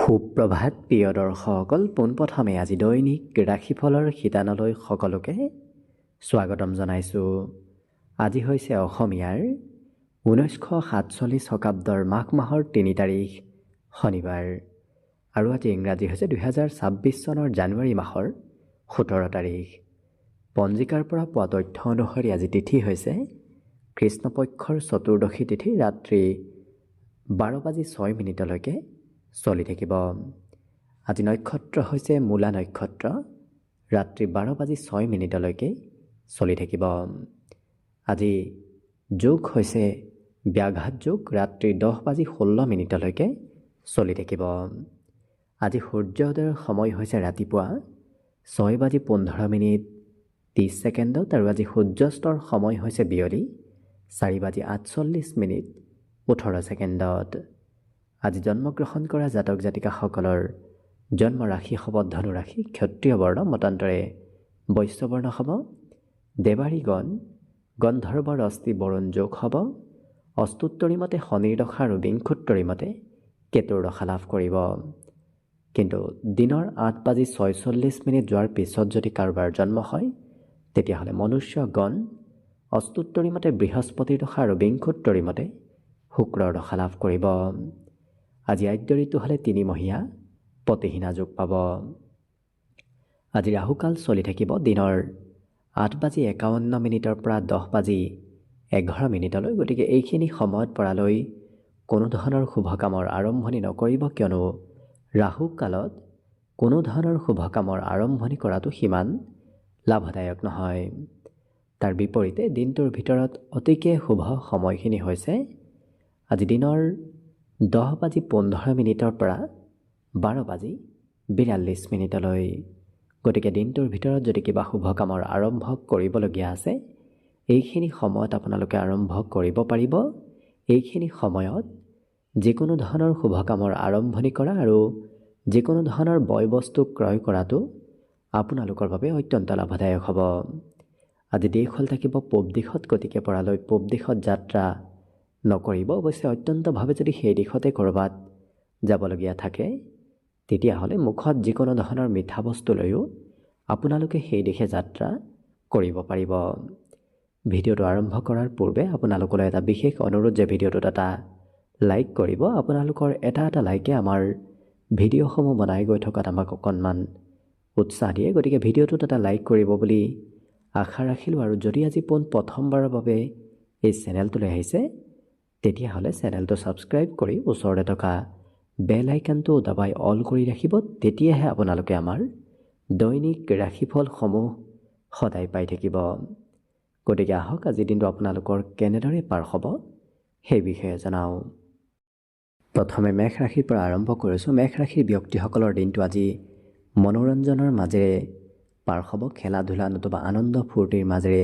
সুপ্ৰভাত প্ৰিয় দৰ্শকসকল, পোনপ্ৰথমে আজি দৈনিক ৰাশিফলৰ শিতানলৈ সকলোকে স্বাগতম জনাইছোঁ। আজি হৈছে অসমীয়াৰ 1947 শকাব্দৰ মাঘ মাহৰ 3 তাৰিখ শনিবাৰ আৰু আজি ইংৰাজী হৈছে 2026 চনৰ জানুৱাৰী মাহৰ 17 তাৰিখ। পঞ্জিকাৰ পৰা পোৱা তথ্য অনুসৰি আজি তিথি হৈছে কৃষ্ণপক্ষৰ চতুৰ্দশী তিথি, ৰাত্ৰি 12:06 চলি থাকিব। আজি নক্ষত্ৰ হৈছে মূলা নক্ষত্ৰ, ৰাত্ৰি 12:06 চলি থাকিব। আজি যোগ হৈছে ব্যাঘাত যোগ, ৰাত্ৰি 10:16 চলি থাকিব। আজি সূৰ্যোদয়ৰ সময় হৈছে ৰাতিপুৱা 6:15 আৰু আজি সূৰ্যাস্তৰ সময় হৈছে বিয়লি 4:48 আজি জন্মগ্ৰহণ কৰা জাতক জাতিকাসকলৰ জন্ম ৰাশি হ'ব ধনু ৰাশি, ক্ষত্ৰিয় বৰ্ণ, মতান্তৰে বৈশ্য বৰ্ণ হ'ব। দেৱাৰী গণ গন্ধৰ্বৰ অস্থি বৰুণ যোগ হ'ব। অস্তুত্তৰী মতে শনিৰ দশা আৰু বিংশোত্তৰী মতে কেতুৰ দশা লাভ কৰিব। কিন্তু দিনৰ 8:46 যোৱাৰ পিছত যদি কাৰোবাৰ জন্ম হয় তেতিয়াহ'লে মনুষ্য গণ অস্তুত্তৰী মতে বৃহস্পতিৰ দশা আৰু বিংশোত্তৰী মতে শুক্ৰৰ দশা লাভ কৰিব। আজি আদ্য ঋতু হ'লে 3 মহীয়া পতিহীনা যোগ পাব। আজি ৰাহুকাল চলি থাকিব দিনৰ 8:51 পৰা 10:11 গতিকে এইখিনি সময়ত পৰালৈ কোনো ধৰণৰ শুভ কামৰ আৰম্ভণি নকৰিব, কিয়নো ৰাহু কালত কোনো ধৰণৰ শুভ কামৰ আৰম্ভণি কৰাটো সিমান লাভদায়ক নহয়। তাৰ বিপৰীতে দিনটোৰ ভিতৰত অতিকে শুভ সময়খিনি হৈছে আজি দিনৰ 10:15 পৰা 12:42 গতিকে দিনটোৰ ভিতৰত যদি কিবা শুভ কামৰ আৰম্ভ কৰিবলগীয়া আছে এইখিনি সময়ত আপোনালোকে আৰম্ভ কৰিব পাৰিব। এইখিনি সময়ত যিকোনো ধৰণৰ শুভ কামৰ আৰম্ভণি কৰা আৰু যিকোনো ধৰণৰ বয় বস্তু ক্ৰয় কৰাটো আপোনালোকৰ বাবে অত্যন্ত লাভদায়ক হ'ব। আজি দেশ হ'ল থাকিব পূব দিশত, গতিকে পৰালৈ পূব দিশত যাত্ৰা নকৰিব। অৱশ্যে অত্যন্তভাৱে যদি সেই দিশতে ক'ৰবাত যাবলগীয়া থাকে তেতিয়াহ'লে মুখত যিকোনো ধৰণৰ মিঠা বস্তু লৈও আপোনালোকে সেই দিশে যাত্ৰা কৰিব পাৰিব। ভিডিঅ'টো আৰম্ভ কৰাৰ পূৰ্বে আপোনালোকলৈ এটা বিশেষ অনুৰোধ যে ভিডিঅ'টোত এটা লাইক কৰিব। আপোনালোকৰ এটা লাইকে আমাৰ ভিডিঅ'সমূহ বনাই গৈ থকাত আমাক অকণমান উৎসাহ দিয়ে, গতিকে ভিডিঅ'টোত এটা লাইক কৰিব বুলি আশা ৰাখিলোঁ। আৰু যদি আজি প্ৰথমবাৰৰ বাবে এই চেনেলটোলৈ আহিছে তেতিয়াহ'লে চেনেলটো ছাবস্ক্ৰাইব কৰি ওচৰতে থকা বেল আইকনটো দবাই অল কৰি ৰাখিব, তেতিয়াহে আপোনালোকে আমাৰ দৈনিক ৰাশিফলসমূহ সদায় পাই থাকিব। গতিকে আহক আজিৰ দিনটো আপোনালোকৰ কেনেদৰে পাৰ হ'ব সেই বিষয়ে জনাওঁ। প্ৰথমে মেষ ৰাশিৰ পৰা আৰম্ভ কৰিছোঁ। মেষ ৰাশিৰ ব্যক্তিসকলৰ দিনটো আজি মনোৰঞ্জনৰ মাজেৰে পাৰ হ'ব। খেলা ধূলা নতুবা আনন্দ ফূৰ্তিৰ মাজেৰে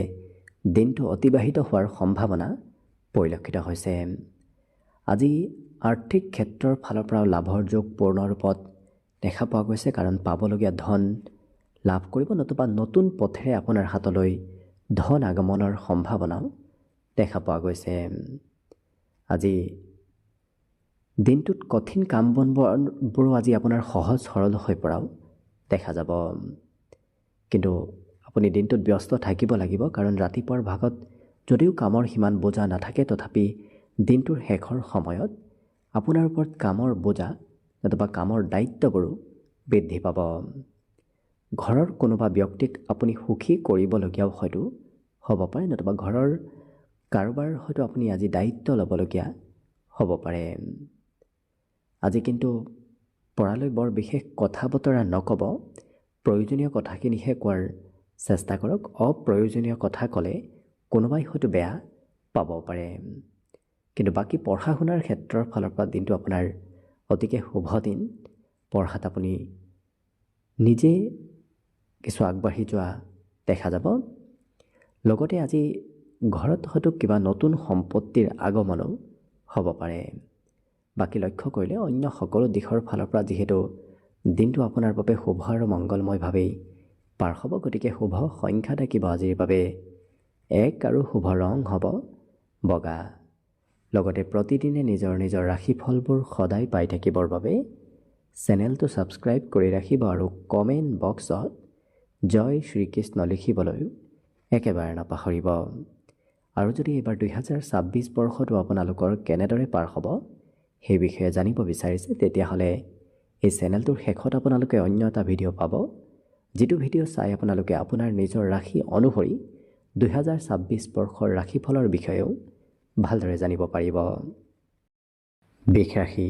দিনটো অতিবাহিত হোৱাৰ সম্ভাৱনা পৰিলক্ষিত হৈছে। আজি আৰ্থিক ক্ষেত্ৰৰ ফালৰ পৰাও লাভৰ যোগ পূৰ্ণ ৰূপত দেখা পোৱা গৈছে, কাৰণ পাবলগীয়া ধন লাভ কৰিব, নতুবা নতুন পথেৰে আপোনাৰ হাতলৈ ধন আগমনৰ সম্ভাৱনাও দেখা পোৱা গৈছে। আজি দিনটোত কঠিন কাম বনবোৰো আজি আপোনাৰ সহজ সৰল হৈ পৰাও দেখা যাব। কিন্তু আপুনি দিনটোত ব্যস্ত থাকিব লাগিব, কাৰণ ৰাতিপুৱাৰ ভাগত যদিও কামৰ সিমান বোজা নাথাকে তথাপি দিনটোৰ শেষৰ সময়ত আপোনাৰ ওপৰত কামৰ বোজা নতুবা কামৰ দায়িত্ববোৰো বৃদ্ধি পাব। ঘৰৰ কোনোবা ব্যক্তিক আপুনি সুখী কৰিবলগীয়াও হয়তো হ'ব পাৰে, নতুবা ঘৰৰ কাৰোবাৰ হয়তো আপুনি আজি দায়িত্ব ল'বলগীয়া হ'ব পাৰে। আজি কিন্তু পৰালৈ বৰ বিশেষ কথা বতৰা নক'ব, প্ৰয়োজনীয় কথাখিনিহে কোৱাৰ চেষ্টা কৰক। অপ্ৰয়োজনীয় কথা ক'লে কোনোবাই হয়তো বেয়া পাব পাৰে। কিন্তু বাকী পঢ়া শুনাৰ ক্ষেত্ৰৰ ফালৰ পৰা দিনটো আপোনাৰ অতিকে শুভ দিন। পঢ়াত আপুনি নিজে কিছু আগবাঢ়ি যোৱা দেখা যাব। লগতে আজি ঘৰত হয়তো কিবা নতুন সম্পত্তিৰ আগমনো হ'ব পাৰে। বাকী লক্ষ্য কৰিলে অন্য সকলো দিশৰ ফালৰ পৰা যিহেতু দিনটো আপোনাৰ বাবে শুভ আৰু মংগলময়ভাৱেই পাৰ হ'ব, গতিকে শুভ সংখ্যা থাকিব আজিৰ বাবে 1 আৰু শুভ ৰং হ'ব বগা। লগতে প্ৰতিদিনে নিজৰ নিজৰ ৰাশিফলবোৰ সদায় পাই থাকিবৰ বাবে চেনেলটো ছাবস্ক্ৰাইব কৰি ৰাখিব আৰু কমেণ্ট বক্সত জয় শ্ৰীকৃষ্ণ লিখিবলৈও একেবাৰে নাপাহৰিব। আৰু যদি এইবাৰ 2026 বৰ্ষটো আপোনালোকৰ কেনেদৰে পাৰ হ'ব সেই বিষয়ে জানিব বিচাৰিছে, তেতিয়াহ'লে এই চেনেলটোৰ শেষত আপোনালোকে অন্য এটা ভিডিঅ' পাব, যিটো ভিডিঅ' চাই আপোনালোকে আপোনাৰ নিজৰ ৰাশি অনুসৰি 2026 বৰ্ষৰ ৰাশিফলৰ বিষয়েও ভালদৰে জানিব পাৰিব। বৃষ ৰাশি।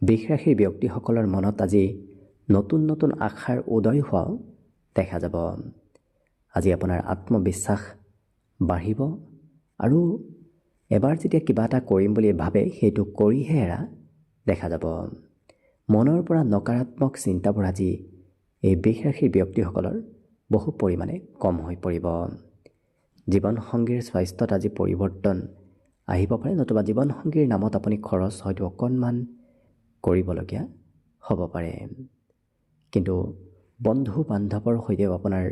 বৃষ ৰাশিৰ ব্যক্তিসকলৰ মনত আজি নতুন নতুন আশাৰ উদয় হোৱাও দেখা যাব। আজি আপোনাৰ আত্মবিশ্বাস বাঢ়িব আৰু এবাৰ যেতিয়া কিবা এটা কৰিম বুলি ভাবে সেইটো কৰিহে এৰা দেখা যাব। মনৰ পৰা নকাৰাত্মক চিন্তাবোৰ আজি এই বৃষ ৰাশিৰ ব্যক্তিসকলৰ বহু পৰিমাণে কম হৈ পৰিব। জীৱনসংগীৰ স্বাস্থ্যত আজি পৰিৱৰ্তন আহিব পাৰে, নতুবা জীৱনসংগীৰ নামত আপুনি খৰচ হয়তো অকণমান কৰিবলগীয়া হ'ব পাৰে। কিন্তু বন্ধু বান্ধৱৰ সৈতেও আপোনাৰ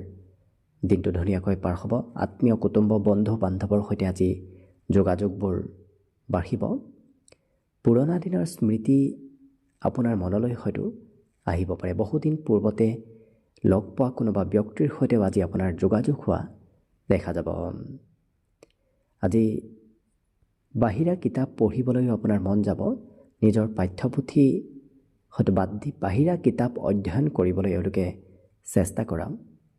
দিনটো ধুনীয়াকৈ পাৰ হ'ব। আত্মীয় কুটুম্ব বন্ধু বান্ধৱৰ সৈতে আজি যোগাযোগবোৰ বাঢ়িব। পুৰণা দিনৰ স্মৃতি আপোনাৰ মনলৈ হয়তো আহিব পাৰে। বহুদিন পূৰ্বতে লগ পোৱা কোনোবা ব্যক্তিৰ সৈতেও আজি আপোনাৰ যোগাযোগ হোৱা দেখা যাব। আজি বাহিৰা কিতাপ পঢ়িবলৈও আপোনাৰ মন যাব। নিজৰ পাঠ্যপুথি হয়তো বাদ দি বাহিৰা কিতাপ অধ্যয়ন কৰিবলৈ এওঁলোকে চেষ্টা কৰা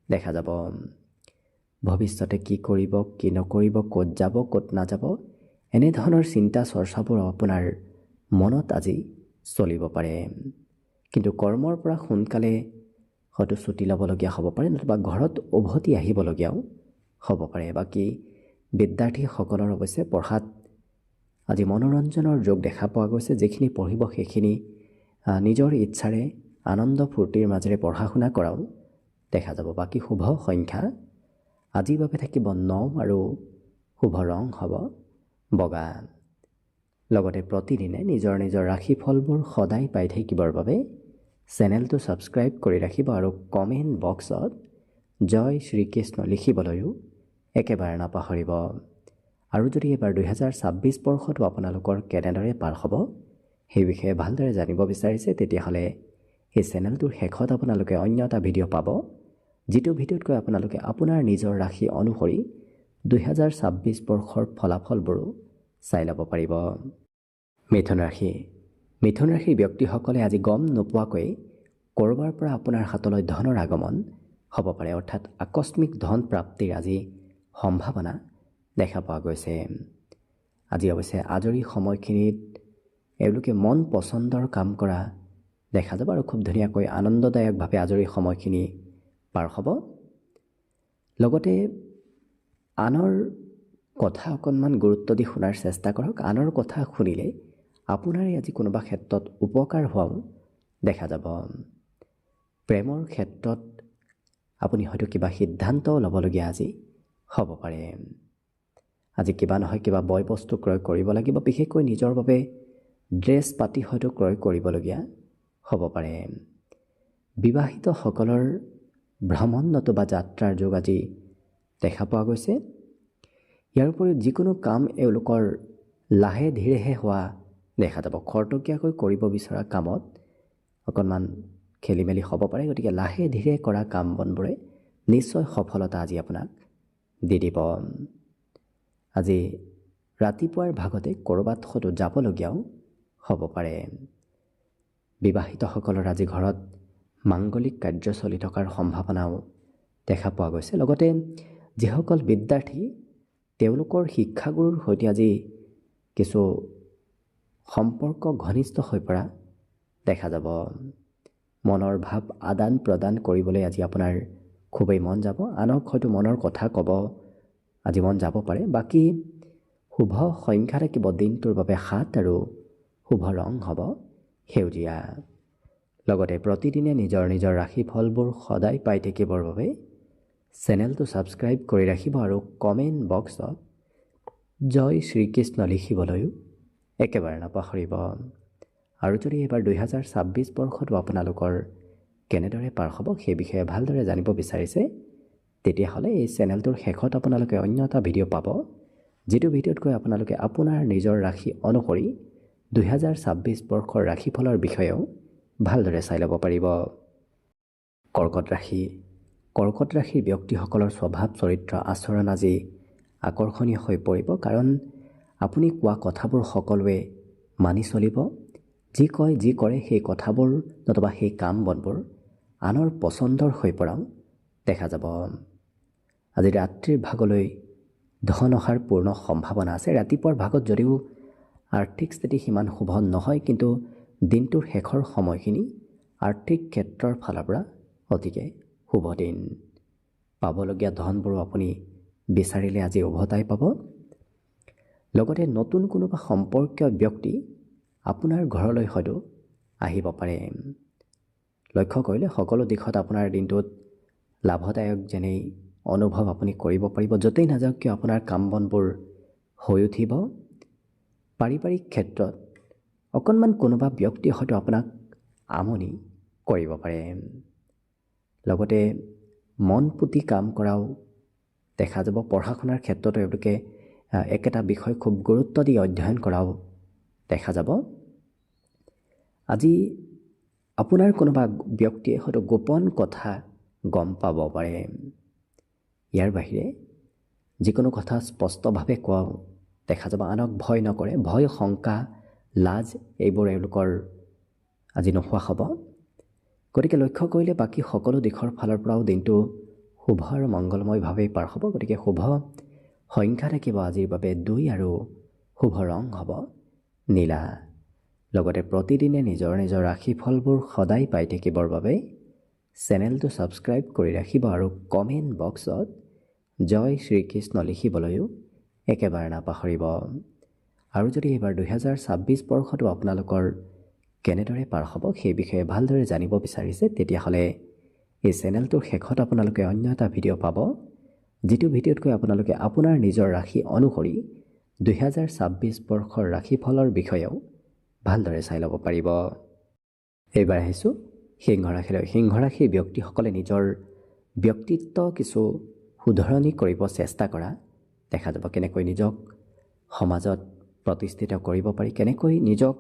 দেখা যাব। ভৱিষ্যতে কি কৰিব কি নকৰিব, ক'ত যাব ক'ত নাযাব, এনেধৰণৰ চিন্তা চৰ্চাবোৰ আপোনাৰ মনত আজি চলিব পাৰে। কিন্তু কৰ্মৰ পৰা সোনকালে হয়তো ছুটি ল'বলগীয়া হ'ব পাৰে, নতুবা ঘৰত উভতি আহিবলগীয়াও হ'ব পাৰে। বাকী বিদ্যাৰ্থীসকলৰ অৱশ্যে পঢ়াত আজি মনোৰঞ্জনৰ যোগ দেখা পোৱা গৈছে। যিখিনি পঢ়িব সেইখিনি নিজৰ ইচ্ছাৰে আনন্দ ফূৰ্তিৰ মাজেৰে পঢ়া শুনা কৰাও দেখা যাব। বাকী শুভ সংখ্যা আজিৰ বাবে থাকিব 9 আৰু শুভ ৰং হ'ব বগা। লগতে প্ৰতিদিনে নিজৰ নিজৰ ৰাশিফলবোৰ সদায় পাই থাকিবৰ বাবে চেনেলটো ছাবস্ক্ৰাইব কৰি ৰাখিব আৰু কমেণ্ট বক্সত জয় শ্ৰীকৃষ্ণ লিখিবলৈও একেবাৰে নাপাহৰিব। আৰু যদি এইবাৰ 2026 বৰ্ষটো আপোনালোকৰ কেনেদৰে পাৰ হ'ব সেই বিষয়ে ভালদৰে জানিব বিচাৰিছে, তেতিয়াহ'লে এই চেনেলটোৰ শেষত আপোনালোকে অন্য এটা ভিডিঅ' পাব, যিটো ভিডিঅ'তকৈ আপোনালোকে আপোনাৰ নিজৰ ৰাশি অনুসৰি 2026 বৰ্ষৰ ফলাফলবোৰো চাই ল'ব পাৰিব। মিথুন ৰাশি। মিথুন ৰাশিৰ ব্যক্তিসকলে আজি গম নোপোৱাকৈ ক'ৰবাৰ পৰা আপোনাৰ হাতলৈ ধনৰ আগমন হ'ব পাৰে, অৰ্থাৎ আকস্মিক ধন প্ৰাপ্তিৰ আজি সম্ভাৱনা দেখা পোৱা গৈছে। আজি অৱশ্যে আজৰি সময়খিনিত এওঁলোকে মন পচন্দৰ কাম কৰা দেখা যাব আৰু খুব ধুনীয়াকৈ আনন্দদায়কভাৱে আজৰি সময়খিনি পাৰ হ'ব। লগতে আনৰ কথা অকণমান গুৰুত্ব দি শুনাৰ চেষ্টা কৰক। আনৰ কথা শুনিলে আপোনাৰে আজি কোনোবা ক্ষেত্ৰত উপকাৰ হোৱাও দেখা যাব। প্ৰেমৰ ক্ষেত্ৰত আপুনি হয়তো কিবা সিদ্ধান্ত ল'বলগীয়া আজি হ'ব পাৰে। আজি কিবা নহয় কিবা বয় বস্তু ক্ৰয় কৰিব লাগিব, বিশেষকৈ নিজৰ বাবে ড্ৰেছ পাতি হয়তো ক্ৰয় কৰিবলগীয়া হ'ব পাৰে। বিবাহিতসকলৰ ভ্ৰমণ নতুবা যাত্ৰাৰ যোগ আজি দেখা পোৱা গৈছে। ইয়াৰ উপৰিও যিকোনো কাম এওঁলোকৰ লাহে ধীৰেহে হোৱা দেখা যাব। খৰতকীয়াকৈ কৰিব বিচৰা কামত অকণমান খেলি মেলি হ'ব পাৰে, গতিকে লাহে ধীৰে কৰা কাম বনবোৰে নিশ্চয় সফলতা আজি আপোনাক দি দিব। আজি ৰাতিপুৱাৰ ভাগতে ক'ৰবাত হয়তো যাবলগীয়াও হ'ব পাৰে। বিবাহিতসকলৰ আজি ঘৰত মাংগলিক কাৰ্য চলি থকাৰ সম্ভাৱনাও দেখা পোৱা গৈছে। লগতে যিসকল বিদ্যাৰ্থী তেওঁলোকৰ শিক্ষাগুৰুৰ সৈতে আজি কিছু সম্পৰ্ক ঘনিষ্ঠ হৈ পৰা দেখা যাব। মনৰ ভাৱ আদান প্ৰদান কৰিবলৈ আজি আপোনাৰ খুবেই মন যাব। আনক হয়তো মনৰ কথা ক'ব আজি মন যাব পাৰে। বাকী শুভ সংখ্যা থাকিব দিনটোৰ বাবে 7 আৰু শুভ ৰং হ'ব সেউজীয়া। লগতে প্ৰতিদিনে নিজৰ নিজৰ ৰাশিফলবোৰ সদায় পাই থাকিবৰ বাবে চেনেলটো ছাবস্ক্ৰাইব কৰি ৰাখিব আৰু কমেণ্ট বক্সত জয় শ্ৰীকৃষ্ণ লিখিবলৈও একেবাৰে নাপাহৰিব। আৰু যদি এইবাৰ 2026 বৰ্ষটো আপোনালোকৰ কেনেদৰে পাৰ হ'ব সেই বিষয়ে ভালদৰে জানিব বিচাৰিছে, তেতিয়াহ'লে এই চেনেলটোৰ শেষত আপোনালোকে অন্য এটা ভিডিঅ' পাব, যিটো ভিডিঅ'তকৈ আপোনালোকে আপোনাৰ নিজৰ ৰাশি অনুসৰি 2026 বৰ্ষৰ ৰাশিফলৰ বিষয়েও ভালদৰে চাই ল'ব পাৰিব। কৰ্কট ৰাশি। কৰ্কট ৰাশিৰ ব্যক্তিসকলৰ স্বভাৱ চৰিত্ৰ আচৰণ আজি আকৰ্ষণীয় হৈ পৰিব, কাৰণ আপুনি কোৱা কথাবোৰ সকলোৱে মানি চলিব। যি কয় যি কৰে সেই কথাবোৰ নতুবা সেই কাম বনবোৰ আনৰ পচন্দৰ হৈ পৰাও দেখা যাব। আজি ৰাত্ৰিৰ ভাগলৈ ধন অহাৰ পূৰ্ণ সম্ভাৱনা আছে। ৰাতিপুৱাৰ ভাগত যদিও আৰ্থিক স্থিতি সিমান শুভ নহয়, কিন্তু দিনটোৰ শেষৰ সময়খিনি আৰ্থিক ক্ষেত্ৰৰ ফালৰ পৰা অতিকে শুভ দিন। পাবলগীয়া ধনবোৰো আপুনি বিচাৰিলে আজি উভতাই পাব। লগতে নতুন কোনোবা সম্পৰ্কীয় ব্যক্তি আপোনাৰ ঘৰলৈ হয়তো আহিব পাৰে। লক্ষ্য কৰিলে সকলো দিশত আপোনাৰ দিনটোত লাভদায়ক যেনেই অনুভৱ আপুনি কৰিব পাৰিব। য'তেই নাযাওক কিয় আপোনাৰ কাম বনবোৰ হৈ উঠিব। পাৰিবাৰিক ক্ষেত্ৰত অকণমান কোনোবা ব্যক্তিয়ে হয়তো আপোনাক আমনি কৰিব পাৰে। লগতে মন পুতি কাম কৰাও দেখা যাব। পঢ়া শুনাৰ ক্ষেত্ৰতো এওঁলোকে একেটা বিষয় খুব গুৰুত্ব দি অধ্যয়ন কৰাও দেখা যাব। আজি আপোনাৰ কোনোবা ব্যক্তিয়ে হয়তো গোপন কথা গম পাব পাৰে। ইয়াৰ বাহিৰে যিকোনো কথা স্পষ্টভাৱে কোৱাও দেখা যাব। আনক ভয় নকৰে। ভয় শংকা লাজ এইবোৰ এওঁলোকৰ আজি নোহোৱা হ'ব। গতিকে লক্ষ্য কৰিলে বাকী সকলো দিশৰ ফালৰ পৰাও দিনটো শুভ আৰু মংগলময়ভাৱেই পাৰ হ'ব। গতিকে শুভ সংখ্যা থাকিব আজিৰ বাবে 2 আৰু শুভ ৰং হ'ব নীলা। লগতে প্ৰতিদিনে নিজৰ নিজৰ ৰাশিফলবোৰ সদায় পাই থাকিবৰ বাবে চেনেলটো ছাবস্ক্ৰাইব কৰি ৰাখিব আৰু কমেণ্ট বক্সত জয় শ্ৰীকৃষ্ণ লিখিবলৈও একেবাৰে নাপাহৰিব। আৰু যদি এইবাৰ 2026 বৰ্ষটো আপোনালোকৰ কেনেদৰে পাৰ হ'ব সেই বিষয়ে ভালদৰে জানিব বিচাৰিছে, তেতিয়াহ'লে এই চেনেলটোৰ শেষত আপোনালোকে অন্য এটা ভিডিঅ' পাব, যিটো ভিডিঅ'তকৈ আপোনালোকে আপোনাৰ নিজৰ ৰাশি অনুসৰি 2026 বৰ্ষৰ ৰাশিফলৰ বিষয়েও ভালদৰে চাই ল'ব পাৰিব। এইবাৰ আহিছোঁ সিংহ ৰাশিলৈ। সিংহ ৰাশিৰ ব্যক্তিসকলে নিজৰ ব্যক্তিত্ব কিছু শুধৰণি কৰিব চেষ্টা কৰা দেখা যাব। কেনেকৈ নিজক সমাজত প্ৰতিষ্ঠিত কৰিব পাৰি, কেনেকৈ নিজক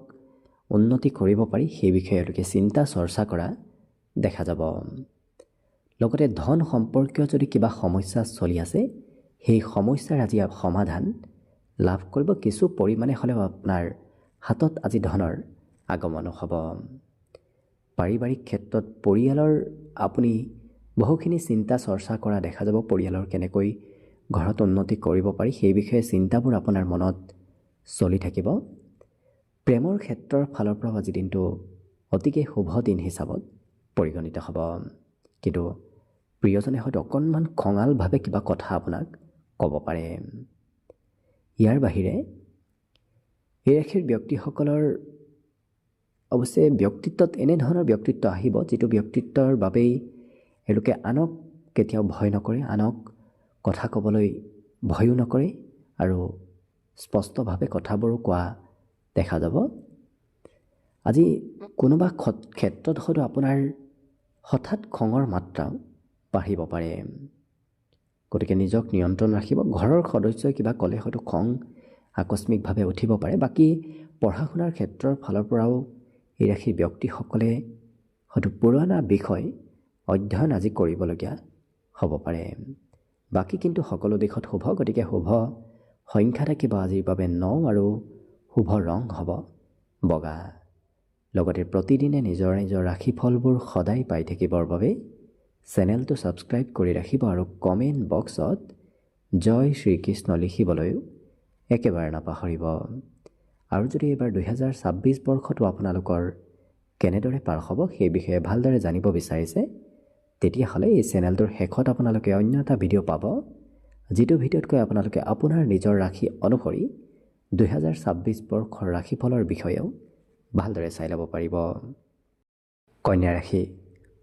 উন্নতি কৰিব পাৰি সেই বিষয়ে এওঁলোকে চিন্তা চৰ্চা কৰা দেখা যাব। লগতে ধন সম্পৰ্কীয় যদি কিবা সমস্যা চলি আছে, সেই সমস্যাৰ আজি সমাধান লাভ কৰিব। কিছু পৰিমাণে হ'লেও আপোনাৰ হাতত আজি ধনৰ আগমনো হ'ব। পাৰিবাৰিক ক্ষেত্ৰত পৰিয়ালৰ আপুনি বহুখিনি চিন্তা চৰ্চা কৰা দেখা যাব। পৰিয়ালৰ কেনেকৈ ঘৰত উন্নতি কৰিব পাৰি সেই বিষয়ে চিন্তাবোৰ আপোনাৰ মনত চলি থাকিব। প্ৰেমৰ ক্ষেত্ৰৰ ফালৰ পৰাও আজি দিনটো অতিকে শুভ দিন হিচাপত পৰিগণিত হ'ব। কিন্তু প্ৰিয়জনে হয়তো অকণমান খঙালভাৱে কিবা কথা আপোনাক ক'ব পাৰে। ইয়াৰ বাহিৰে এই ৰাশিৰ ব্যক্তিসকলৰ অৱশ্যে ব্যক্তিত্বত এনেধৰণৰ ব্যক্তিত্ব আহিব, যিটো ব্যক্তিত্বৰ বাবেই এওঁলোকে আনক কেতিয়াও ভয় নকৰে, আনক কথা ক'বলৈ ভয়ো নকৰে আৰু স্পষ্টভাৱে কথাবোৰো কোৱা দেখা যাব। আজি কোনোবা ক্ষেত্ৰত হয়তো আপোনাৰ হঠাৎ খঙৰ মাত্ৰাও বাঢ়িব পাৰে। গতিকে নিজক নিয়ন্ত্ৰণ ৰাখিব। ঘৰৰ সদস্যই কিবা ক'লে হয়তো খং আকস্মিকভাৱে উঠিব পাৰে। বাকী পঢ়া শুনাৰ ক্ষেত্ৰৰ ফালৰ পৰাও এই ৰাশিৰ ব্যক্তিসকলে হয়তো পুৰণা বিষয় অধ্যয়ন আজি কৰিবলগীয়া হ'ব পাৰে। বাকী কিন্তু সকলো দিশত শুভ। গতিকে শুভ সংখ্যা থাকিব আজিৰ বাবে 9 আৰু শুভ ৰং হ'ব বগা। লগতে প্ৰতিদিনে নিজৰ নিজৰ ৰাশিফলবোৰ সদায় পাই থাকিবৰ বাবে চেনেলটো ছাবস্ক্ৰাইব কৰি ৰাখিব আৰু কমেণ্ট বক্সত জয় শ্ৰীকৃষ্ণ লিখিবলৈও একেবাৰে নাপাহৰিব। আৰু যদি এইবাৰ 2026 বৰ্ষটো আপোনালোকৰ কেনেদৰে পাৰ হ'ব সেই বিষয়ে ভালদৰে জানিব বিচাৰিছে, তেতিয়াহ'লে এই চেনেলটোৰ শেষত আপোনালোকে অন্য এটা ভিডিঅ' পাব, যিটো ভিডিঅ'তকৈ আপোনালোকে আপোনাৰ নিজৰ ৰাশি অনুসৰি 2026 বৰ্ষৰ ৰাশিফলৰ বিষয়েও ভালদৰে চাই ল'ব পাৰিব। কন্যা ৰাশি।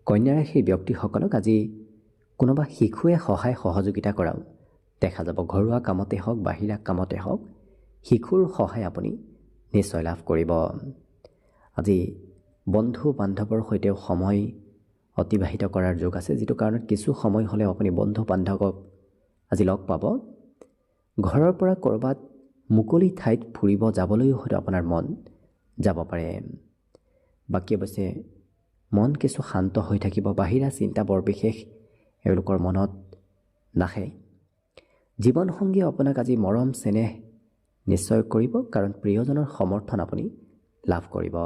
কন্যা ৰাশিৰ ব্যক্তিসকলক আজি কোনোবা শিশুৱে সহায় সহযোগিতা কৰাও দেখা যাব। ঘৰুৱা কামতে হওক বাহিৰা কামতে হওক শিশুৰ সহায় আপুনি নিশ্চয় লাভ কৰিব। আজি বন্ধু বান্ধৱৰ সৈতেও সময় অতিবাহিত কৰাৰ যোগ আছে, যিটো কাৰণত কিছু সময় হ'লেও আপুনি বন্ধু বান্ধৱক আজি লগ পাব। ঘৰৰ পৰা ক'ৰবাত মুকলি ঠাইত ফুৰিব যাবলৈও হয়তো আপোনাৰ মন যাব পাৰে। বাকী অৱশ্যে মন কিছু শান্ত হৈ থাকিব, বাহিৰা চিন্তা বৰ বিশেষ এওঁলোকৰ মনত নাহে। জীৱনসংগীয়ে আপোনাক আজি মৰম চেনেহ নিশ্চয় কৰিব, কাৰণ প্ৰিয়জনৰ সমৰ্থন আপুনি লাভ কৰিব।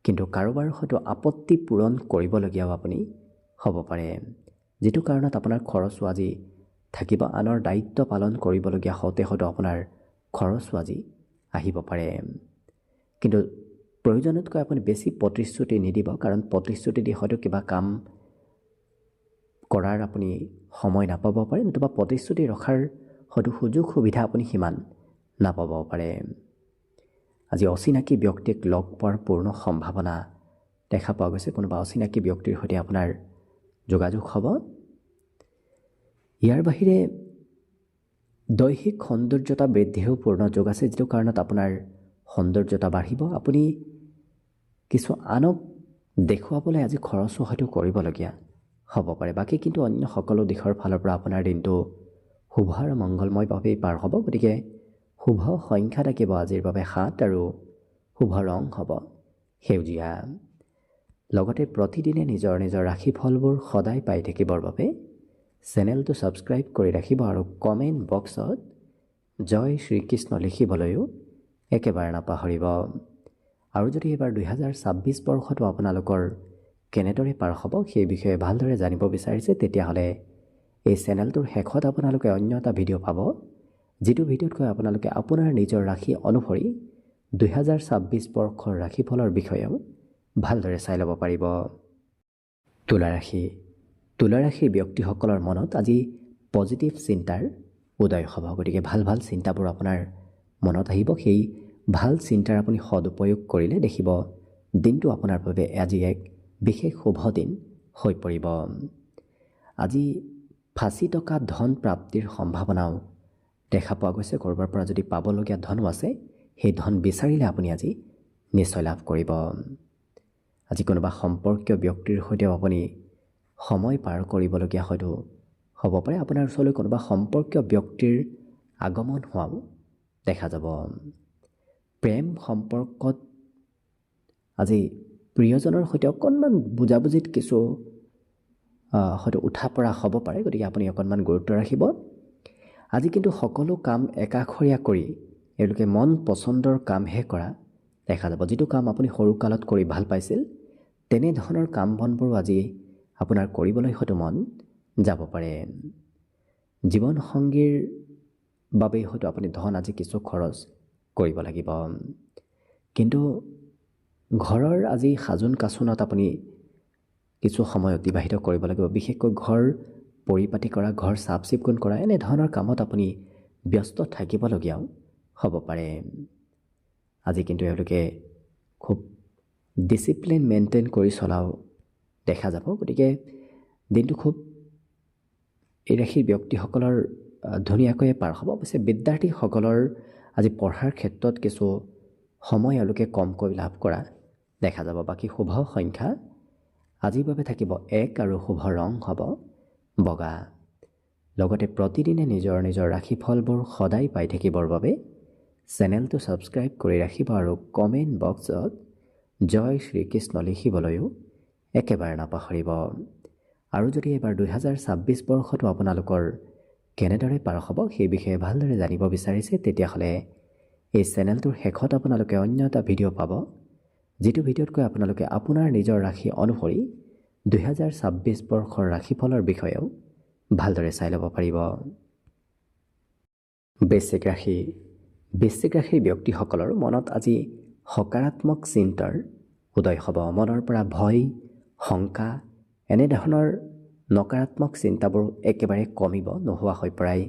কিন্তু কাৰোবাৰ হয়তো আপত্তি পূৰণ কৰিবলগীয়াও আপুনি হ'ব পাৰে, যিটো কাৰণত আপোনাৰ খৰচো আজি থাকিব। আনৰ দায়িত্ব পালন কৰিবলগীয়া হওঁতে হয়তো আপোনাৰ খৰচো আজি আহিব পাৰে। কিন্তু প্ৰয়োজনতকৈ আপুনি বেছি প্ৰতিশ্ৰুতি নিদিব, কাৰণ প্ৰতিশ্ৰুতি দি হয়তো কিবা কাম কৰাৰ আপুনি সময় নাপাব পাৰে, নতুবা প্ৰতিশ্ৰুতি ৰখাৰ হয়তো সুযোগ সুবিধা আপুনি সিমান নাপাব পাৰে। আজি অচিনাকি ব্যক্তিক লগ পোৱাৰ পূৰ্ণ সম্ভাৱনা দেখা পোৱা গৈছে। কোনোবা অচিনাকি ব্যক্তিৰ সৈতে আপোনাৰ যোগাযোগ হ'ব। ইয়াৰ বাহিৰে দৈহিক সৌন্দৰ্যতা বৃদ্ধিও পূৰ্ণ যোগ আছে, যিটো কাৰণত আপোনাৰ সৌন্দৰ্যতা বাঢ়িব। আপুনি কিছু আনক দেখুৱাবলৈ আজি খৰচো হয়তো কৰিবলগীয়া হ'ব পাৰে। বাকী কিন্তু অন্য সকলো দিশৰ ফালৰ পৰা আপোনাৰ দিনটো শুভ আৰু মংগলময়ভাৱেই পাৰ হ'ব। গতিকে শুভ সংখ্যা থাকিব আজিৰ বাবে 7 আৰু শুভ ৰং হ'ব সেউজীয়া। লগতে প্ৰতিদিনে নিজৰ নিজৰ ৰাশিফলবোৰ সদায় পাই থাকিবৰ বাবে চেনেলটো ছাবস্ক্ৰাইব কৰি ৰাখিব আৰু কমেণ্ট বক্সত জয় শ্ৰীকৃষ্ণ লিখিবলৈও একেবাৰে নাপাহৰিব। আৰু যদি এইবাৰ 2026 বৰ্ষটো আপোনালোকৰ কেনেদৰে পাৰ হ'ব সেই বিষয়ে ভালদৰে জানিব বিচাৰিছে, তেতিয়াহ'লে এই চেনেলটোৰ শেষত আপোনালোকে অন্য এটা ভিডিঅ' পাব, যিটো ভিডিঅ'ত কৈ আপোনালোকে আপোনাৰ নিজৰ ৰাশি অনুসৰি 2026 বৰ্ষৰ ৰাশিফলৰ বিষয়েও ভালদৰে চাই ল'ব পাৰিব। তুলা ৰাশি। তুলা ৰাশিৰ ব্যক্তিসকলৰ মনত আজি পজিটিভ চিন্তাৰ উদয় হ'ব। গতিকে ভাল ভাল চিন্তাবোৰ আপোনাৰ মনত আহিব। সেই ভাল চিন্তাৰ আপুনি সদুপয়োগ কৰিলে দেখিব দিনটো আপোনাৰ বাবে আজি এক বিশেষ শুভ দিন হৈ পৰিব। আজি ফাঁচি থকা ধন প্ৰাপ্তিৰ সম্ভাৱনাও দেখা পোৱা গৈছে। ক'ৰবাৰ পৰা যদি পাবলগীয়া ধনো আছে, সেই ধন বিচাৰিলে আপুনি আজি নিশ্চয় লাভ কৰিব। আজি কোনোবা সম্পৰ্কীয় ব্যক্তিৰ সৈতেও আপুনি সময় পাৰ কৰিবলগীয়া হয়তো হ'ব পাৰে। আপোনাৰ ওচৰলৈ কোনোবা সম্পৰ্কীয় ব্যক্তিৰ আগমন হোৱাও দেখা যাব। প্ৰেম সম্পৰ্কত আজি প্ৰিয়জনৰ সৈতে অকণমান বুজাবুজিত কিছু হয়তো উঠা পৰা হ'ব পাৰে। গতিকে আপুনি অকণমান গুৰুত্ব ৰাখিব। আজি কিন্তু সকলো কাম একাষৰীয়া কৰি এওঁলোকে মন পচন্দৰ কামহে কৰা দেখা যাব। যিটো কাম আপুনি সৰুকালত কৰি ভাল পাইছিল, তেনেধৰণৰ কাম বনবোৰো আজি আপোনাৰ কৰিবলৈ হয়তো মন যাব পাৰে। জীৱনসংগীৰ বাবেই হয়তো আপুনি ধন আজি কিছু খৰচ কৰিব লাগিব। কিন্তু ঘৰৰ আজি সাজোন কাচোনত আপুনি কিছু সময় অতিবাহিত কৰিব লাগিব। বিশেষকৈ ঘৰ পৰিপাতি কৰা, ঘৰ চাফ চিকুণ কৰা, এনেধৰণৰ কামত আপুনি ব্যস্ত থাকিবলগীয়াও হ'ব পাৰে। আজি কিন্তু এওঁলোকে খুব ডিচিপ্লিন মেইনটেইন কৰি চলাও দেখা যাব। গতিকে দিনটো খুব এই ৰাশিৰ ব্যক্তিসকলৰ ধুনীয়াকৈয়ে পাৰ হ'ব। অৱশ্যে বিদ্যাৰ্থীসকলৰ আজি পঢ়াৰ ক্ষেত্ৰত কিছু সময় এওঁলোকে কমকৈ লাভ কৰা দেখা যাব। বাকী শুভ সংখ্যা আজিৰ বাবে থাকিব 1 আৰু শুভ ৰং হ'ব বগা। লগতে প্ৰতিদিনে নিজৰ নিজৰ ৰাশিফলবোৰ সদায় পাই থাকিবৰ বাবে চেনেলটো ছাবস্ক্ৰাইব কৰি ৰাখিব আৰু কমেণ্ট বক্সত জয় শ্ৰীকৃষ্ণ লিখিবলৈও একেবাৰে নাপাহৰিব। আৰু যদি এইবাৰ 2026 বৰ্ষটো আপোনালোকৰ কেনেদৰে পাৰ হ'ব সেই বিষয়ে ভালদৰে জানিব বিচাৰিছে, তেতিয়াহ'লে এই চেনেলটোৰ শেষত আপোনালোকে অন্য এটা ভিডিঅ' পাব, যিটো ভিডিঅ'ত কৈ আপোনালোকে আপোনাৰ নিজৰ ৰাশি অনুসৰি 2026 বৰ্ষৰ ৰাশিফলৰ বিষয়েও ভালদৰে চাই ল'ব পাৰিব। বৃশ্চিক ৰাশি। বৃশ্চিক ৰাশিৰ ব্যক্তিসকলৰ মনত আজি সকাৰাত্মক চিন্তাৰ উদয় হ'ব। মনৰ পৰা ভয়, শংকা, এনেধৰণৰ নকাৰাত্মক চিন্তাবোৰ একেবাৰে কমিব, নোহোৱা হৈ পৰাই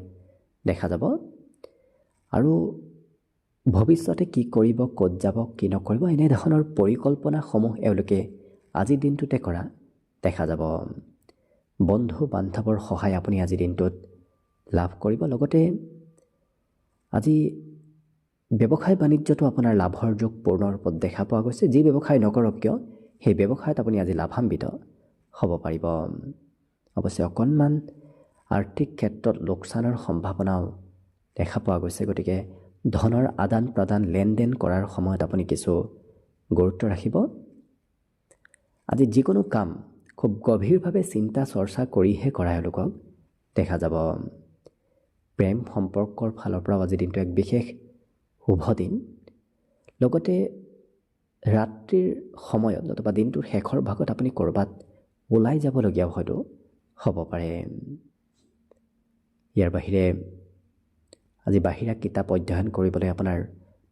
দেখা যাব। আৰু ভৱিষ্যতে কি কৰিব, ক'ত যাব, কি নকৰিব, এনেধৰণৰ পৰিকল্পনাসমূহ এওঁলোকে আজিৰ দিনটোতে কৰা দেখা যাব। বন্ধু বান্ধৱৰ সহায় আপুনি আজিৰ দিনটোত লাভ কৰিব। লগতে আজি ব্যৱসায় বাণিজ্যটো আপোনাৰ লাভৰ যোগ পূৰ্ণ ৰূপত দেখা পোৱা গৈছে। যি ব্যৱসায় নকৰক কিয় সেই ব্যৱসায়ত আপুনি আজি লাভান্বিত হ'ব পাৰিব। অৱশ্যে অকণমান আৰ্থিক ক্ষেত্ৰত লোকচানৰ সম্ভাৱনাও দেখা পোৱা গৈছে। গতিকে ধনৰ আদান প্ৰদান লেনদেন কৰাৰ সময়ত আপুনি কিছু গুৰুত্ব ৰাখিব। আজি যিকোনো কাম খুব গভীৰভাৱে চিন্তা চৰ্চা কৰিহে কৰা এওঁলোকক দেখা যাব। প্ৰেম সম্পৰ্কৰ ফালৰ পৰাও আজি দিনটো এক বিশেষ শুভ দিন। লগতে ৰাত্ৰিৰ সময়ত নতুবা দিনটোৰ শেষৰ ভাগত আপুনি ক'ৰবাত ওলাই যাবলগীয়াও হয়তো হ'ব পাৰে। ইয়াৰ বাহিৰে আজি বাহিৰা কিতাপ অধ্যয়ন কৰিবলৈ আপোনাৰ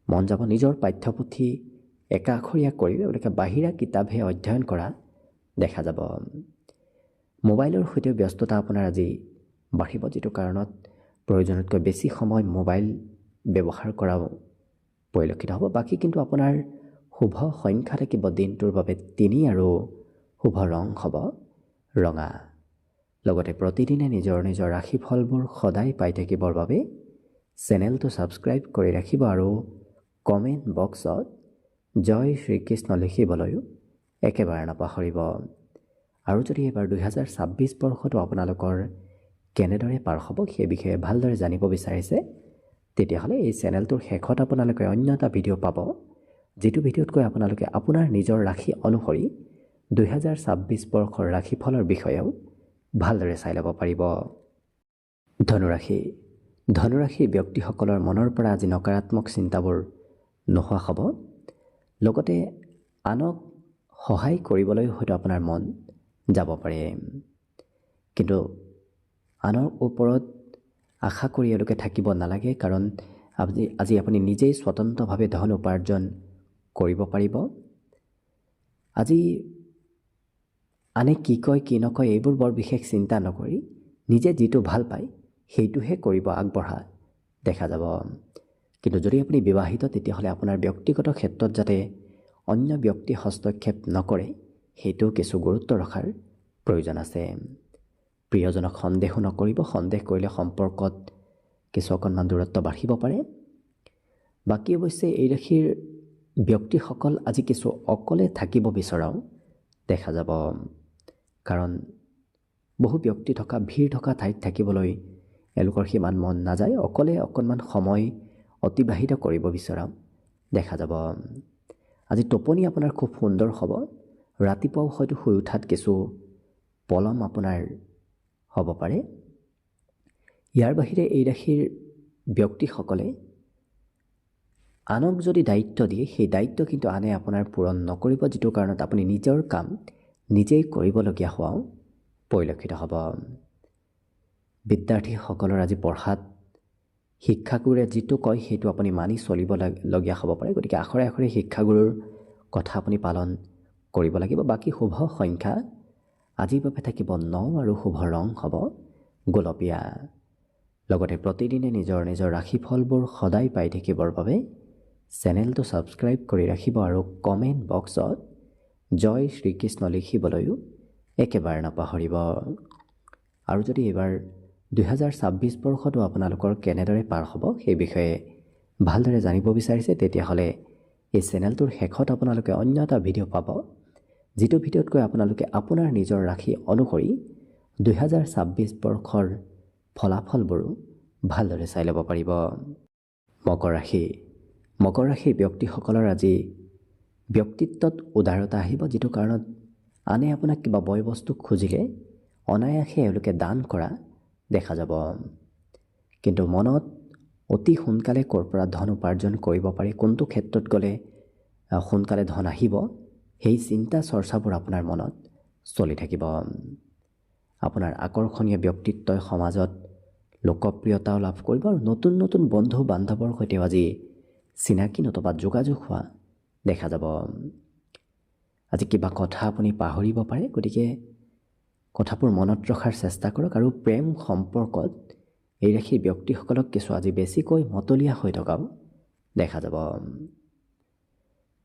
মন যাব। নিজৰ পাঠ্যপুথি একাষৰীয়া কৰি তেওঁলোকে বাহিৰা কিতাপহে অধ্যয়ন কৰা দেখা যাব। মোবাইলৰ সৈতে ব্যস্ততা আপোনাৰ আজি বাঢ়িব, যিটো কাৰণত প্ৰয়োজনতকৈ বেছি সময় মোবাইল ব্যৱহাৰ কৰাও পৰিলক্ষিত হ'ব। বাকী কিন্তু আপোনাৰ শুভ সংখ্যা থাকিব দিনটোৰ বাবে 3 আৰু শুভ ৰং হ'ব ৰঙা। লগতে প্ৰতিদিনে নিজৰ নিজৰ ৰাশিফলবোৰ সদায় পাই থাকিবৰ বাবে চেনেলটো ছাবস্ক্ৰাইব কৰি ৰাখিব আৰু কমেণ্ট বক্সত জয় শ্ৰীকৃষ্ণ লিখিবলৈও একেবাৰে নাপাহৰিব। আৰু যদি এইবাৰ 2026 বৰ্ষটো আপোনালোকৰ কেনেদৰে পাৰ হ'ব সেই বিষয়ে ভালদৰে জানিব বিচাৰিছে, তেতিয়াহ'লে এই চেনেলটোৰ শেষত আপোনালোকে অন্য এটা ভিডিঅ' পাব, যিটো ভিডিঅ'তকৈ আপোনালোকে আপোনাৰ নিজৰ ৰাশি অনুসৰি 2026 বৰ্ষৰ ৰাশিফলৰ বিষয়েও ভালদৰে চাই ল'ব পাৰিব। ধনুৰাশি। ধনুৰাশিৰ ব্যক্তিসকলৰ মনৰ পৰা আজি নকাৰাত্মক চিন্তাবোৰ নোহোৱা হ'ব। লগতে আনক সহায় কৰিবলৈ হয়তো আপোনাৰ মন যাব পাৰে, কিন্তু আনৰ ওপৰত আশা কৰি এওঁলোকে থাকিব নালাগে, কাৰণ আজি আপুনি নিজেই স্বতন্ত্ৰভাৱে ধন উপাৰ্জন কৰিব পাৰিব। আজি আনে কি কয় কি নকয় এইবোৰ বৰ বিশেষ চিন্তা নকৰি নিজে যিটো ভাল পায় সেইটোহে কৰিব আগবঢ়া দেখা যাব। কিন্তু যদি আপুনি বিবাহিত, তেতিয়াহ'লে আপোনাৰ ব্যক্তিগত ক্ষেত্ৰত যাতে অন্য ব্যক্তি হস্তক্ষেপ নকৰে সেইটোও কিছু গুৰুত্ব ৰখাৰ প্ৰয়োজন আছে। প্ৰিয়জনক সন্দেহো নকৰিব, সন্দেহ কৰিলে সম্পৰ্কত কিছু অকণমান দূৰত্ব বাঢ়িব পাৰে। বাকী অৱশ্যে এই ৰাশিৰ ব্যক্তিসকল আজি কিছু অকলে থাকিব বিচৰাও দেখা যাব, কাৰণ বহু ব্যক্তি থকা ভিৰ থকা ঠাইত থাকিবলৈ এওঁলোকৰ সিমান মন নাযায়। অকলে অকণমান সময় অতিবাহিত কৰিব বিচৰাও দেখা যাব। আজি টোপনি আপোনাৰ খুব সুন্দৰ হ'ব। ৰাতিপুৱাও হয়তো শুই উঠাত কিছু পলম আপোনাৰ হ'ব পাৰে। ইয়াৰ বাহিৰে এই ৰাশিৰ ব্যক্তিসকলে আনক যদি দায়িত্ব দিয়ে সেই দায়িত্ব কিন্তু আনে আপোনাৰ পূৰণ নকৰিব, যিটো কাৰণত আপুনি নিজৰ কাম নিজেই কৰিবলগীয়া হোৱাও পৰিলক্ষিত হ'ব। বিদ্যাৰ্থীসকলৰ আজি পঢ়াত শিক্ষাগুৰুৱে যিটো কয় সেইটো আপুনি মানি চলিবলগীয়া হ'ব পাৰে, গতিকে আখৰে আখৰে শিক্ষাগুৰুৰ কথা আপুনি পালন কৰিব লাগিব। বাকী শুভ সংখ্যা আজিৰ বাবে থাকিব 9 আৰু শুভ ৰং হ'ব গোলপীয়া। লগতে প্ৰতিদিনে নিজৰ নিজৰ ৰাশিফলবোৰ সদায় পাই থাকিবৰ বাবে চেনেলটো ছাবস্ক্ৰাইব কৰি ৰাখিব আৰু কমেণ্ট বক্সত জয় শ্ৰীকৃষ্ণ লিখিবলৈও একেবাৰে নাপাহৰিব। আৰু যদি এইবাৰ 2026 বৰ্ষটো আপোনালোকৰ কেনেদৰে পাৰ হ'ব সেই বিষয়ে ভালদৰে জানিব বিচাৰিছে, তেতিয়াহ'লে এই চেনেলটোৰ শেষত আপোনালোকে অন্য এটা ভিডিঅ' পাব, যিটো ভিডিঅ'তকৈ আপোনালোকে আপোনাৰ নিজৰ ৰাশি অনুসৰি 2026 বৰ্ষৰ ফলাফলবোৰো ভালদৰে চাই ল'ব পাৰিব। মকৰ ৰাশি। মকৰ ৰাশিৰ ব্যক্তিসকলৰ আজি ব্যক্তিত্বত উদাৰতা আহিব, যিটো কাৰণত আনে আপোনাক কিবা বয় বস্তু খুজিলে অনায়াসে এওঁলোকে দান কৰা দেখা যাব। কিন্তু মনত অতি সোনকালে ক'ৰ পৰা ধন উপাৰ্জন কৰিব পাৰি, কোনটো ক্ষেত্ৰত গ'লে সোনকালে ধন আহিব, সেই চিন্তা চৰ্চাবোৰ আপোনাৰ মনত চলি থাকিব। আপোনাৰ আকৰ্ষণীয় ব্যক্তিত্বই সমাজত লোকপ্ৰিয়তাও লাভ কৰিব আৰু নতুন নতুন বন্ধু বান্ধৱৰ সৈতেও আজি চিনাকি নতুবা যোগাযোগ হোৱা দেখা যাব। আজি কিবা কথা আপুনি পাহৰিব পাৰে, গতিকে কথাবোৰ মনত ৰখাৰ চেষ্টা কৰক। আৰু প্ৰেম সম্পৰ্কত এই ৰাশিৰ ব্যক্তিসকলক কিছু আজি বেছিকৈ মতলীয়া হৈ থকাও দেখা যাব।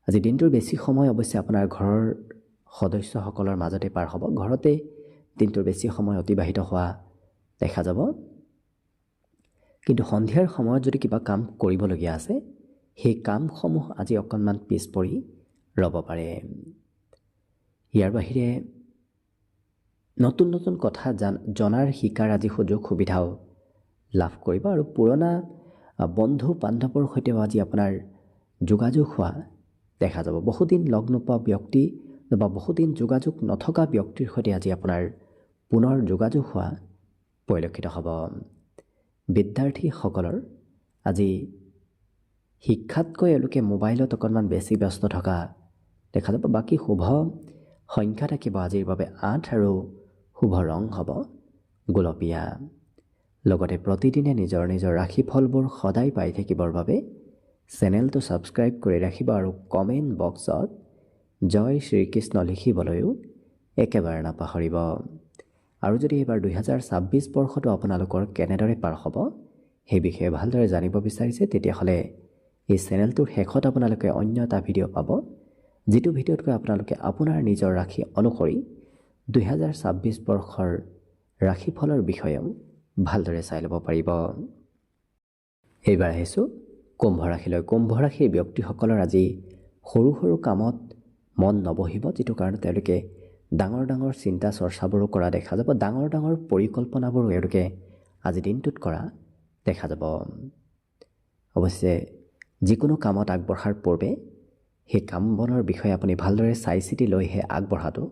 আজি দিনটোৰ বেছি সময় অৱশ্যে আপোনাৰ ঘৰৰ সদস্যসকলৰ মাজতে পাৰ হ'ব, ঘৰতে দিনটোৰ বেছি সময় অতিবাহিত হোৱা দেখা যাব। কিন্তু সন্ধিয়াৰ সময়ত যদি কিবা কাম কৰিবলগীয়া আছে, সেই কামসমূহ আজি অকণমান পিছ পৰি ৰ'ব পাৰে। ইয়াৰ বাহিৰে নতুন নতুন কথা জনাৰ শিকাৰ আজি সুযোগ সুবিধাও লাভ কৰিব আৰু পুৰণা বন্ধু বান্ধৱৰ সৈতেও আজি আপোনাৰ যোগাযোগ হোৱা দেখা যাব। বহুদিন লগ নোপোৱা ব্যক্তি বা বহুদিন যোগাযোগ নথকা ব্যক্তিৰ সৈতে আজি আপোনাৰ পুনৰ যোগাযোগ হোৱা পৰিলক্ষিত হ'ব। বিদ্যাৰ্থীসকলৰ আজি শিক্ষাতকৈ এওঁলোকে মোবাইলত অকণমান বেছি ব্যস্ত থকা দেখা যাব। বাকী শুভ সংখ্যা থাকিব আজিৰ বাবে 8 আৰু শুভ ৰং হ'ব গোলপীয়া। লগতে প্ৰতিদিনে নিজৰ নিজৰ ৰাশিফলবোৰ সদায় পাই থাকিবৰ বাবে চেনেলটো ছাবস্ক্ৰাইব কৰি ৰাখিব আৰু কমেণ্ট বক্সত জয় শ্ৰীকৃষ্ণ লিখিবলৈও একেবাৰে নাপাহৰিব। আৰু যদি এইবাৰ 2026 বৰ্ষটো আপোনালোকৰ কেনেদৰে পাৰ হ'ব সেই বিষয়ে ভালদৰে জানিব বিচাৰিছে, তেতিয়াহ'লে এই চেনেলটোৰ শেষত আপোনালোকে অন্য এটা ভিডিঅ' পাব, যিটো ভিডিঅ'তকৈ আপোনালোকে আপোনাৰ নিজৰ ৰাশি অনুসৰি 2026 বৰ্ষৰ ৰাশিফলৰ বিষয়েও ভালদৰে চাই ল'ব পাৰিব। এইবাৰ আহিছোঁ কুম্ভ ৰাশিলৈ। কুম্ভ ৰাশিৰ ব্যক্তিসকলৰ আজি সৰু সৰু কামত মন নবহিব, যিটো কাৰণে তেওঁলোকে ডাঙৰ ডাঙৰ চিন্তা চৰ্চাবোৰো কৰা দেখা যাব। ডাঙৰ ডাঙৰ পৰিকল্পনাবোৰো এওঁলোকে আজি দিনটোত কৰা দেখা যাব। অৱশ্যে যিকোনো কামত আগবঢ়াৰ পূৰ্বে সেই কাম বনৰ বিষয়ে আপুনি ভালদৰে চাই চিতি লৈহে আগবঢ়াটো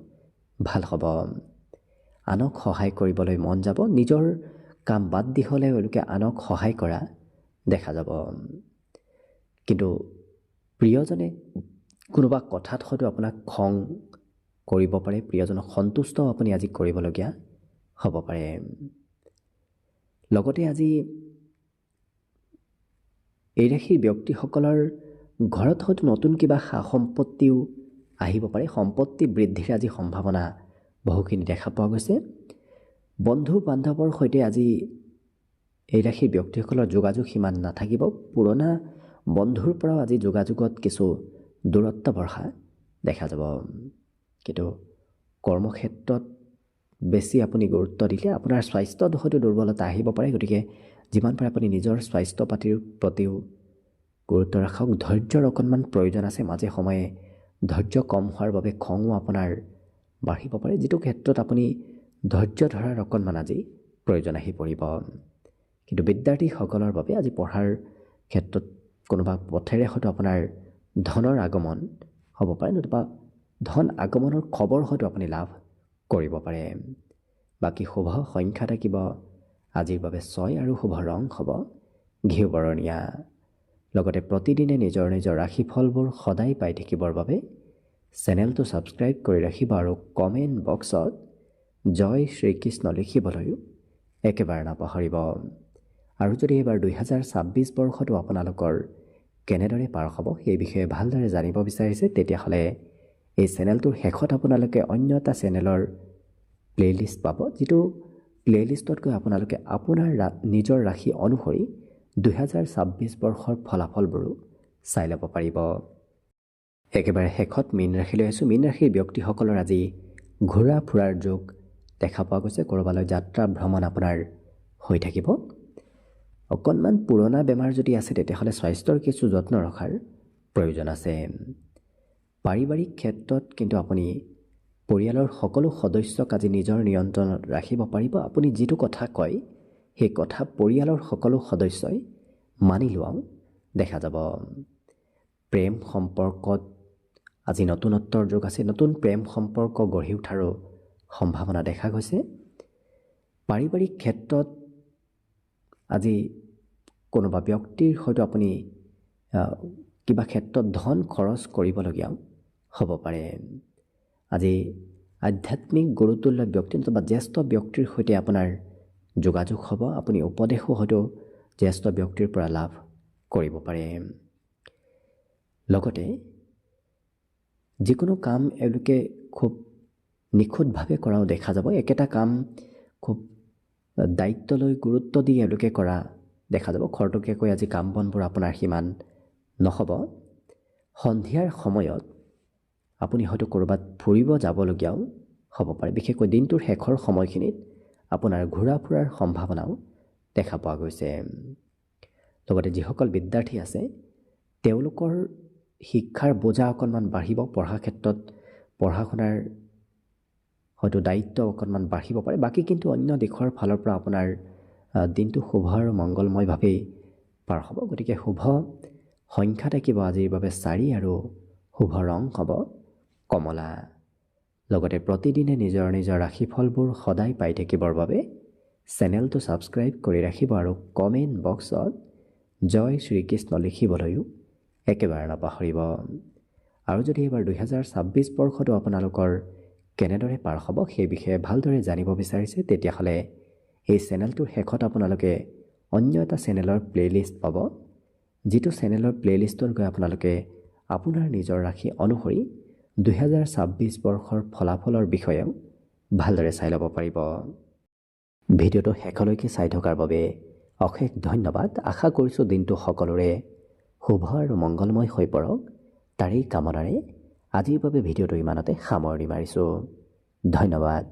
ভাল হ'ব। আনক সহায় কৰিবলৈ মন যাব। নিজৰ কাম বাদ দি হ'লেও এওঁলোকে আনক সহায় কৰা দেখা যাব। কিন্তু প্ৰিয়জনে কোনোবা কথাত হয়তো আপোনাক খং কৰিব পাৰে, প্ৰিয়জনক সন্তুষ্ট আপুনি আজি কৰিবলগীয়া হ'ব পাৰে। লগতে আজি এই ৰাশিৰ ব্যক্তিসকলৰ ঘৰত হয়তো নতুন কিবা সা সম্পত্তিও আহিব পাৰে। সম্পত্তি বৃদ্ধিৰ আজি সম্ভাৱনা বহুখিনি দেখা পোৱা গৈছে। বন্ধু বান্ধৱৰ সৈতে আজি এই ৰাশিৰ ব্যক্তিসকলৰ যোগাযোগ সিমান নাথাকিব। পুৰণা বন্ধুৰ পৰাও আজি যোগাযোগত কিছু দূৰত্ব বঢ়া দেখা যাব। কিন্তু কৰ্মক্ষেত্ৰত বেছি আপুনি গুৰুত্ব দিলে আপোনাৰ স্বাস্থ্যত হয়তো দুৰ্বলতা আহিব পাৰে। গতিকে যিমান পাৰে আপুনি নিজৰ স্বাস্থ্য পাতিৰ প্ৰতিও গুৰুত্ব ৰাখক। ধৈৰ্যৰ অকণমান প্ৰয়োজন আছে। মাজে সময়ে ধৈৰ্য কম হোৱাৰ বাবে খঙো আপোনাৰ বাঢ়িব পাৰে, যিটো ক্ষেত্ৰত আপুনি ধৈৰ্য ধৰাৰ অকণমান আজি প্ৰয়োজন আহি পৰিব। কিন্তু বিদ্যাৰ্থীসকলৰ বাবে আজি পঢ়াৰ ক্ষেত্ৰত কোনোবা পথেৰে হয়তো আপোনাৰ ধনৰ আগমন হ'ব পাৰে, নতুবা ধন আগমনৰ খবৰ হয়তো আপুনি লাভ কৰিব পাৰে। বাকী শুভ সংখ্যা থাকিব আজিৰ বাবে 6 আৰু শুভ ৰং হ'ব ঘিউ বৰণীয়া। লগতে প্ৰতিদিনে নিজৰ নিজৰ ৰাশিফলবোৰ সদায় পাই থাকিবৰ বাবে চেনেলটো ছাবস্ক্ৰাইব কৰি ৰাখিব আৰু কমেণ্ট বক্সত জয় শ্ৰীকৃষ্ণ লিখিবলৈও একেবাৰে নাপাহৰিব। আৰু যদি এইবাৰ 2026 বৰ্ষটো আপোনালোকৰ কেনেদৰে পাৰ হ'ব সেই বিষয়ে ভালদৰে জানিব বিচাৰিছে, তেতিয়াহ'লে এই চেনেলটোৰ শেষত আপোনালোকে অন্য এটা চেনেলৰ প্লে'লিষ্ট পাব, যিটো প্লে'লিষ্টতকৈ আপোনালোকে আপোনাৰ নিজৰ ৰাশি অনুসৰি 2026 বৰ্ষৰ ফলাফলবোৰো চাই ল'ব পাৰিব। একেবাৰে শেষত মীন ৰাশিলৈ আছোঁ। মীন ৰাশিৰ ব্যক্তিসকলৰ আজি ঘূৰা ফুৰাৰ যোগ দেখা পোৱা গৈছে। ক'ৰবালৈ যাত্ৰা ভ্ৰমণ আপোনাৰ হৈ থাকিব। অকণমান পুৰণা বেমাৰ যদি আছে তেতিয়াহ'লে স্বাস্থ্যৰ কিছু যত্ন ৰখাৰ প্ৰয়োজন আছে। পাৰিবাৰিক ক্ষেত্ৰত কিন্তু আপুনি পৰিয়ালৰ সকলো সদস্যক আজি নিজৰ নিয়ন্ত্ৰণত ৰাখিব পাৰিব। আপুনি যিটো কথা কয় সেই কথা পৰিয়ালৰ সকলো সদস্যই মানি লোৱাও দেখা যাব। প্ৰেম সম্পৰ্কত আজি নতুনত্বৰ যোগ আছে। নতুন প্ৰেম সম্পৰ্ক গঢ়ি উঠাৰো সম্ভাৱনা দেখা গৈছে। পাৰিবাৰিক ক্ষেত্ৰত আজি কোনোবা ব্যক্তিৰ হয়তো আপুনি কিবা ক্ষেত্ৰত ধন খৰচ কৰিবলগীয়াও হ'ব পাৰে। আজি আধ্যাত্মিক গুৰুতুল্য ব্যক্তি বা জ্যেষ্ঠ ব্যক্তিৰ সৈতে আপোনাৰ যোগাযোগ হ'ব। আপুনি উপদেশো হয়তো জ্যেষ্ঠ ব্যক্তিৰ পৰা লাভ কৰিব পাৰে। লগতে যিকোনো কাম এওঁলোকে খুব নিখুঁতভাৱে কৰাও দেখা যাব। একেটা কাম খুব দায়িত্ব লৈ গুৰুত্ব দি এওঁলোকে কৰা দেখা যাব। খৰতকীয়াকৈ আজি কাম বনবোৰ আপোনাৰ সিমান নহ'ব। সন্ধিয়াৰ সময়ত আপুনি হয়তো ক'ৰবাত ফুৰিব যাবলগীয়াও হ'ব পাৰে। বিশেষকৈ দিনটোৰ শেষৰ সময়খিনিত আপোনাৰ ঘূৰা ফুৰাৰ সম্ভাৱনাও দেখা পোৱা গৈছে। লগতে যিসকল বিদ্যাৰ্থী আছে তেওঁলোকৰ শিক্ষাৰ বোজা অকণমান বাঢ়িব। পঢ়া ক্ষেত্ৰত পঢ়া শুনাৰ হয়তো দায়িত্ব অকণমান বাঢ়িব পাৰে। বাকী কিন্তু অন্য দিশৰ ফালৰ পৰা আপোনাৰ দিনটো শুভ আৰু মংগলময়ভাৱেই পাৰ হ'ব। গতিকে শুভ সংখ্যা থাকিব আজিৰ বাবে 4 আৰু শুভ ৰং হ'ব কমলা। লগতে প্ৰতিদিনে নিজৰ নিজৰ ৰাশিফলবোৰ সদায় পাই থাকিবৰ বাবে চেনেলটো ছাবস্ক্ৰাইব কৰি ৰাখিব আৰু কমেণ্ট বক্সত জয় শ্ৰীকৃষ্ণ লিখিবলৈও একেবাৰে নাপাহৰিব। আৰু যদি এইবাৰ 2026 বৰ্ষটো আপোনালোকৰ কেনেদৰে পাৰ হ'ব সেই বিষয়ে ভালদৰে জানিব বিচাৰিছে, তেতিয়াহ'লে এই চেনেলটোৰ শেষত আপোনালোকে অন্য এটা চেনেলৰ প্লে'লিষ্ট পাব, যিটো চেনেলৰ প্লে'লিষ্টত গৈ আপোনালোকে আপোনাৰ নিজৰ ৰাশি অনুসৰি 2026 বৰ্ষৰ ফলাফলৰ বিষয়েও ভালদৰে চাই ল'ব পাৰিব। ভিডিঅ'টো শেষলৈকে চাই থকাৰ বাবে অশেষ ধন্যবাদ। আশা কৰিছোঁ দিনটো সকলোৰে শুভ আৰু মংগলময় হৈ পৰক, তাৰেই কামনাৰে আজিৰ বাবে ভিডিঅ'টো ইমানতে সামৰণি মাৰিছোঁ। ধন্যবাদ।